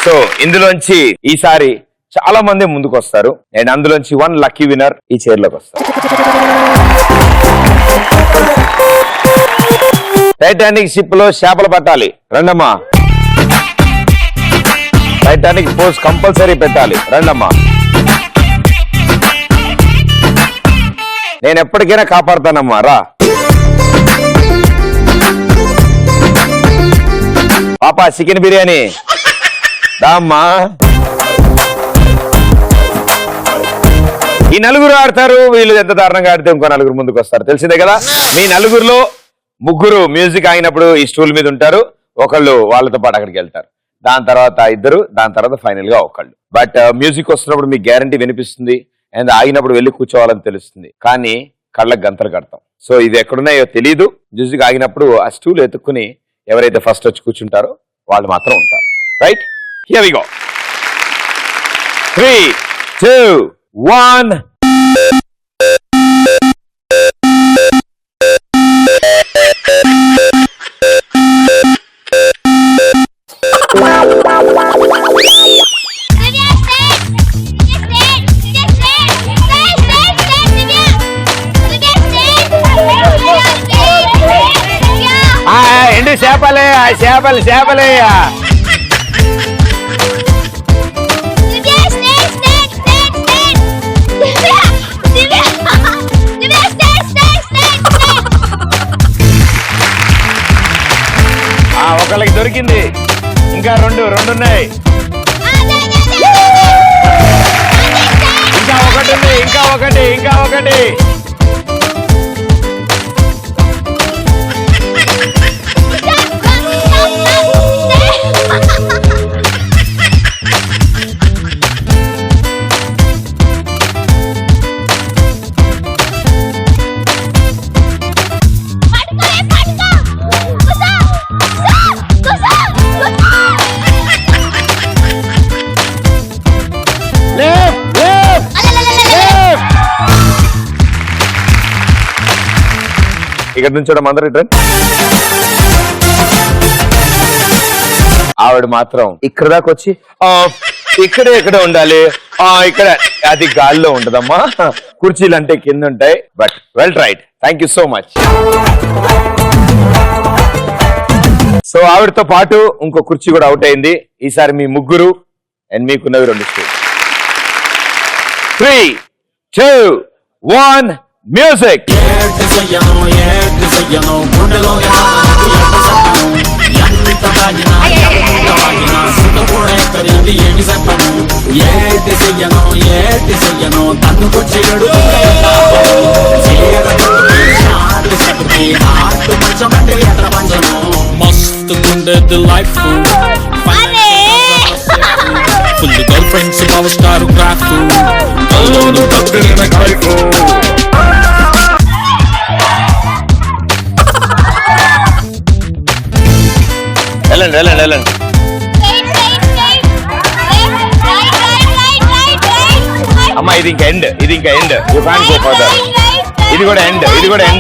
So ఇందులోంచి ఈసారి చాలా మంది ముందుకు వస్తారు అండ్ అందులోంచి 1 లక్కీ విన్నర్ ఈ చైర్లోకి వస్తారు. టైటానిక్ షిప్ లో చేపలు పట్టాలి, రండమ్మా. టైటానిక్ పోస్ట్ కంపల్సరీ పెట్టాలి, రండమ్మా. నేను ఎప్పటికైనా కాపాడుతానమ్మా, రా. పాపా చికెన్ బిర్యానీ దామ్మా. ఈ నలుగురు ఆడతారు, వీళ్ళు ఎంత దారుణంగా ఆడితే ఇంకో నలుగురు ముందుకు వస్తారు, తెలిసిందే కదా. మీ నలుగురులో ముగ్గురు మ్యూజిక్ ఆగినప్పుడు ఈ స్టూల్ మీద ఉంటారు, ఒకళ్ళు వాళ్ళతో పాటు అక్కడికి వెళ్తారు, దాని తర్వాత ఇద్దరు, దాని తర్వాత ఫైనల్ గా ఒకళ్ళు. బట్ మ్యూజిక్ వస్తున్నప్పుడు మీకు గ్యారంటీ వినిపిస్తుంది అండ్ ఆగినప్పుడు వెళ్ళి కూర్చోవాలని తెలుస్తుంది, కానీ కళ్ళకు గంతలు కడతాం. సో ఇది ఎక్కడున్నాయో తెలియదు. మ్యూజిక్ ఆగినప్పుడు ఆ స్టూల్ ఎత్తుక్కుని ఎవరైతే ఫస్ట్ వచ్చి కూర్చుంటారో వాళ్ళు మాత్రం ఉంటారు. Right, here we go. 3, 2, 1. ఎండు చేపలే, చేపలు చేపలే. ఒకళ్ళకి దొరికింది, ఇంకా రెండు ఉన్నాయి, ఇంకా ఒకటి ఉంది, ఇంకా ఒకటి. ఇక్కడ నుంచి అందరూ రిటర్న్. ఆవిడ మాత్రం ఇక్కడ దాకా వచ్చి ఇక్కడే ఉండాలి, ఇక్కడ అది గాల్లో ఉంటదమ్మా, కుర్చీలు అంటే కింద ఉంటాయి. But well tried, thank you so much. So ఆవిడతో పాటు ఇంకో కుర్చీ కూడా అవుట్ అయింది. ఈసారి మీ ముగ్గురు అండ్ మీకున్నవి 2 స్టూల్స్. 3, 2, 1 మ్యూజిక్. మస్తు గుండెది life, full girlfriends, power star graph, వెళ్ళండి. అమ్మా ఇది ఇంకా end, you can't go further. ఇది కూడా ఎండ్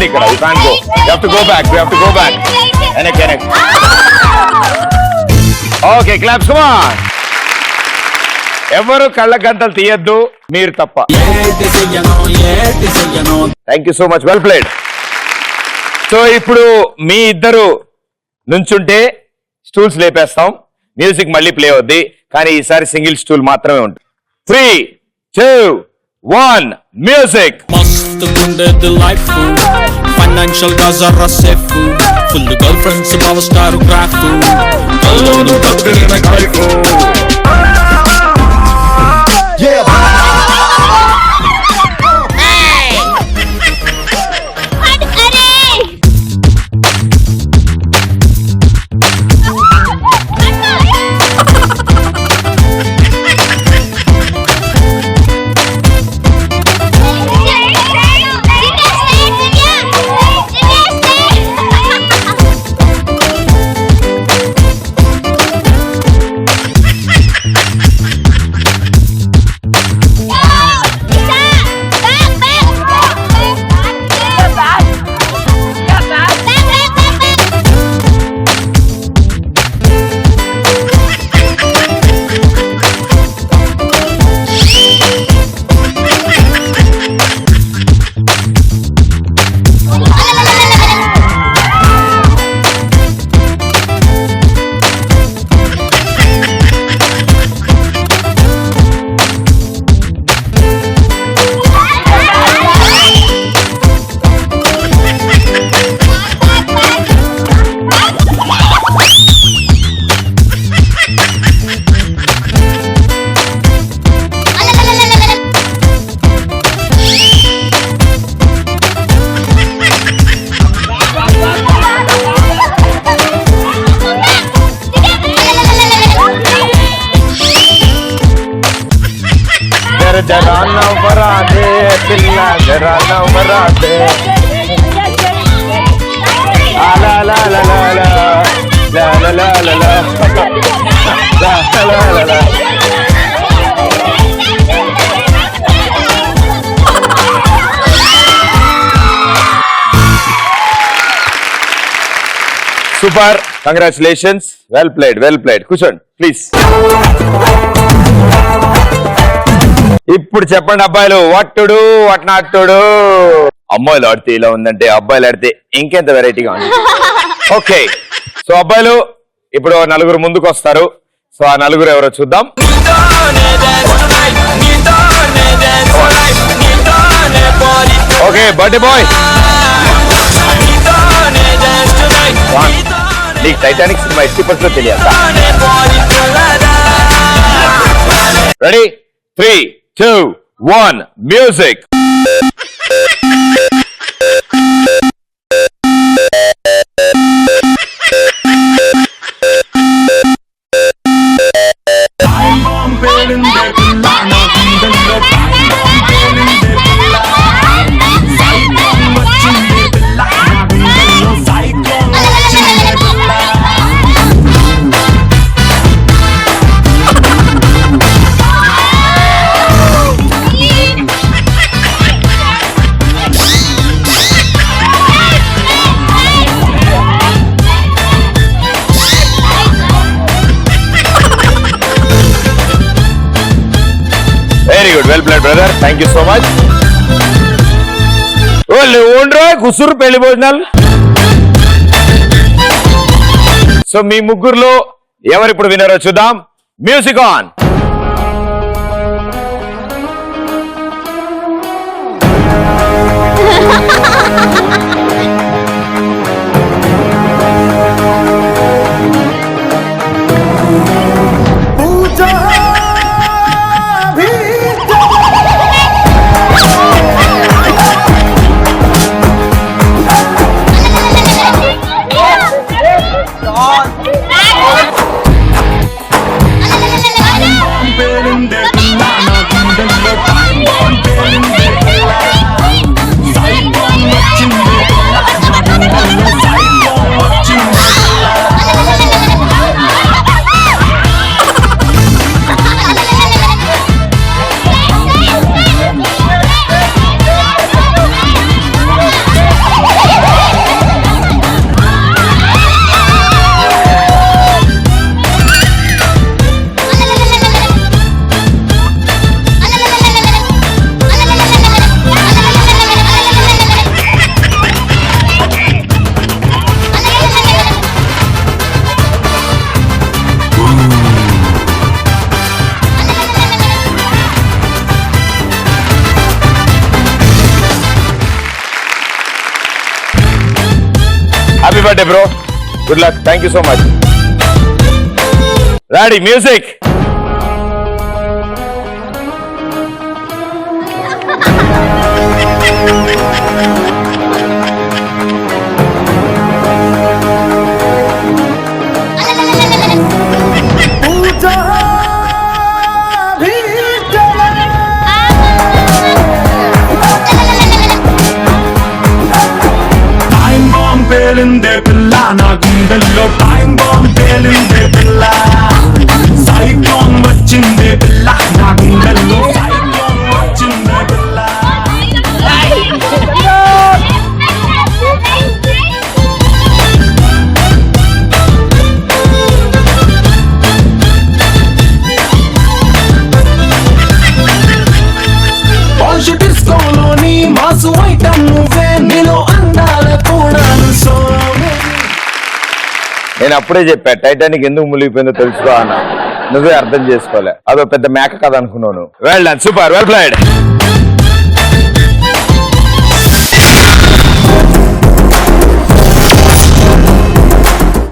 ఇక్కడ, you can't go, you have to go back. వెనక్. Okay, claps, come on. ఎవరు కళ్ళ గంటలు తీయద్దు, మీరు తప్ప. Thank you so much, well played. So ఇప్పుడు మీ ఇద్దరు నుంచుంటే స్టూల్స్ లేపేస్తాం, మ్యూజిక్ మళ్ళీ ప్లే అవుద్ది, కానీ ఈసారి సింగిల్ స్టూల్ మాత్రమే ఉంటుంది. 3, 2, 1 మ్యూజిక్. మస్తు గుండెది లైఫ్, ఫైనాన్షియల్ గా జర్రా safe, full girlfriends, power star graph, పిల్ల జరా నవ్వరాదే లా లా లా లా లా లా లా లా లా లా లా లా లా. Super, congratulations, well played. కూర్చోండి ప్లీజ్. ఇప్పుడు చెప్పండి అబ్బాయిలు, వట్టుడు వట్నాట్టుడు. అమ్మాయిలు ఆడితే ఇలా ఉందంటే అబ్బాయిలు ఆడితే ఇంకెంత వెరైటీగా ఉంది. ఓకే, సో అబ్బాయిలు ఇప్పుడు నలుగురు ముందుకు వస్తారు. సో ఆ నలుగురు ఎవరో చూద్దాం. ఓకే, బర్త్డే బాయ్, నీకు టైటానిక్ సినిమా 80% తెలియదు. Ready, 3, 2, 1 music. Very good, well played brother, thank you so much. ఓన్రో కుసురు పెళ్లి భోజనాలు. సో మీ ముగ్గురులో ఎవరిప్పుడు వినరో చూద్దాం. Music on. Happy birthday bro, good luck, thank you so much. Ready, music. పేలిందే పిల్ల నా గుండెల్లో, టైం బాంబ్ పేలిందే పిల్ల, సైక్లోన్ వచ్చిందే పిల్ల నా గుండెల్లో, సైక్లోన్ వచ్చిందే పిల్ల. పాష్ డిస్కోలోని మాసు ఐటమ్ నువ్వే, నీలో అందాల కోణాలు సోనే. నేను అప్పుడే చెప్పా టైటానిక్ ఎందుకు మునిగిపోయిందో తెలుసుకో అన్న, నువ్వే అర్థం చేసుకోలే. అదో పెద్ద మేక కథ అనుకున్నాను. Well done, super, well played.